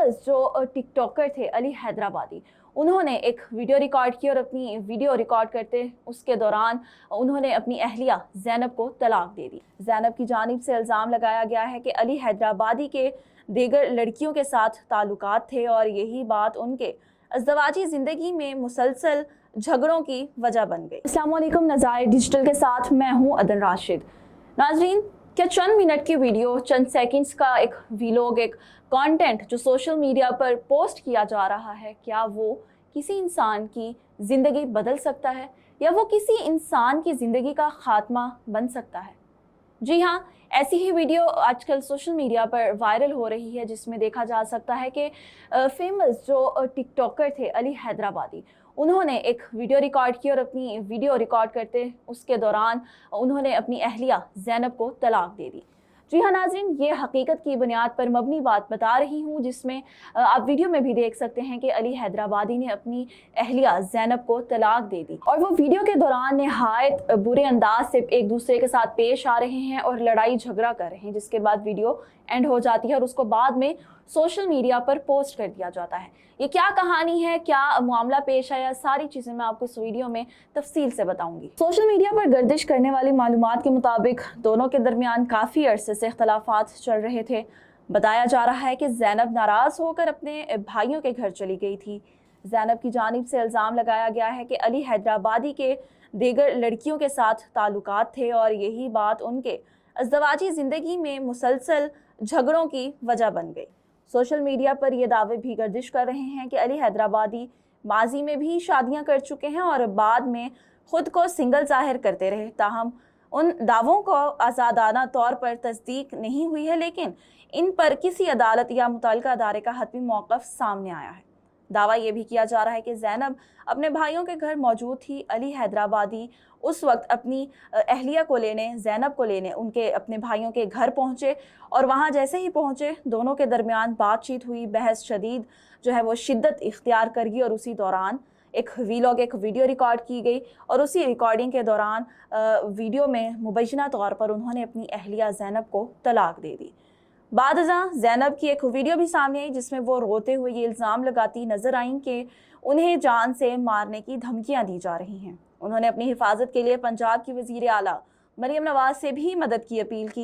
Famous जो टिक talker थे अली हैदराबादी, उन्होंने एक वीडियो रिकॉर्ड की और अपनी वीडियो रिकॉर्ड करते उसके दौरान उन्होंने अपनी अहलिया ज़ैनब को तलाक दे दी। ज़ैनब की जानिब से इल्ज़ाम लगाया गया है कि अली हैदराबादी के दीगर लड़कियों के साथ ताल्लुकात थे और यही बात उनके अज़दवाजी ज़िंदगी में मुसलसल झगड़ों की वजह बन गई। अस्सलाम वालेकुम, नज़ायर डिजिटल के साथ मैं हूँ अदन राशिद। नाजरीन, क्या चंद मिनट की वीडियो, चंद सेकंड्स का एक वीलॉग, एक कंटेंट जो सोशल मीडिया पर पोस्ट किया जा रहा है, क्या वो किसी इंसान की ज़िंदगी बदल सकता है या वो किसी इंसान की ज़िंदगी का खात्मा बन सकता है? जी हाँ, ऐसी ही वीडियो आजकल सोशल मीडिया पर वायरल हो रही है, जिसमें देखा जा सकता है कि फेमस जो टिकटॉकर थे अली हैदराबादी, उन्होंने एक वीडियो रिकॉर्ड की और अपनी वीडियो रिकॉर्ड करते उसके दौरान उन्होंने अपनी अहलिया ज़ैनब को तलाक दे दी। जी हाँ नाज़रीन, ये हकीकत की बुनियाद पर मबनी बात बता रही हूँ, जिसमें आप वीडियो में भी देख सकते हैं कि अली हैदराबादी ने अपनी अहलिया ज़ैनब को तलाक दे दी और वो वीडियो के दौरान नहायत बुरे अंदाज से एक दूसरे के साथ पेश आ रहे हैं और लड़ाई झगड़ा कर रहे हैं, जिसके बाद वीडियो एंड हो जाती है और उसको बाद में सोशल मीडिया पर पोस्ट कर दिया जाता है। ये क्या कहानी है, क्या मामला पेश आया, सारी चीज़ें मैं आपको इस वीडियो में तफसील से बताऊंगी। सोशल मीडिया पर गर्दिश करने वाली मालूमात के मुताबिक दोनों के दरमियान काफ़ी अरसे से इख्तलाफात चल रहे थे। बताया जा रहा है कि ज़ैनब नाराज़ होकर अपने भाइयों के घर चली गई थी। ज़ैनब की जानिब से इल्ज़ाम लगाया गया है कि अली हैदराबादी के दीगर लड़कियों के साथ ताल्लुकात थे और यही बात उनके अज़दवाजी ज़िंदगी में मुसलसल झगड़ों की वजह बन गई। सोशल मीडिया पर ये दावे भी गर्दिश कर रहे हैं कि अली हैदराबादी माजी में भी शादियां कर चुके हैं और बाद में खुद को सिंगल जाहिर करते रहे। ताहम उन दावों को आज़ादाना तौर पर तस्दीक नहीं हुई है, लेकिन इन पर किसी अदालत या मुतल्लिका अदारे का हतमी मौक़िफ़ सामने आया है। दावा ये भी किया जा रहा है कि ज़ैनब अपने भाइयों के घर मौजूद थी। अली हैदराबादी उस वक्त अपनी अहलिया को लेने, ज़ैनब को लेने उनके अपने भाइयों के घर पहुंचे और वहां जैसे ही पहुंचे दोनों के दरमियान बातचीत हुई, बहस शदीद जो है वो शिद्दत इख्तियार कर गई और उसी दौरान एक वीलॉग, एक वीडियो रिकॉर्ड की गई और उसी रिकॉर्डिंग के दौरान वीडियो में मुबैना तौर पर उन्होंने अपनी अहलिया ज़ैनब को तलाक दे दी। बादज़ां ज़ैनब की एक वीडियो भी सामने आई जिसमें वो रोते हुए ये इल्ज़ाम लगाती नजर आईं कि उन्हें जान से मारने की धमकियां दी जा रही हैं। उन्होंने अपनी हिफाजत के लिए पंजाब की वज़ीर आला मरियम नवाज़ से भी मदद की अपील की।